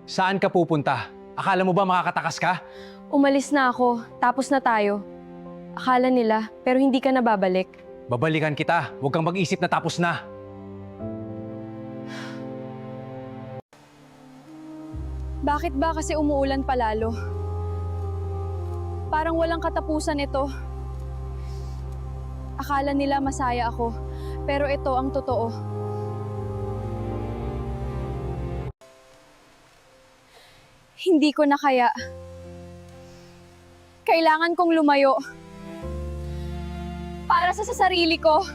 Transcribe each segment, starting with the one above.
Saan ka pupunta? Akala mo ba makakatakas ka? Umalis na ako, tapos na tayo. Akala nila, pero hindi ka na babalik. Babalikan kita. Huwag kang mag-isip na tapos na. Bakit ba kasi umuulan palalo? Parang walang katapusan ito. Akala nila masaya ako, pero ito ang totoo. Hindi ko na kaya. Kailangan kong lumayo. Para sa sarili ko.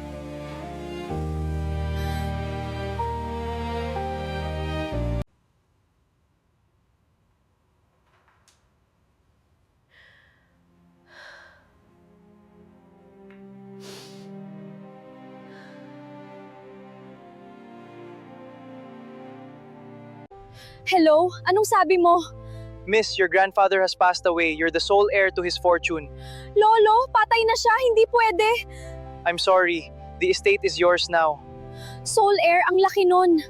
Hello? Anong sabi mo? Miss, your grandfather has passed away. You're the sole heir to his fortune. Lolo, patay na siya. Hindi pwede. I'm sorry. The estate is yours now. Sole heir, ang laki nun.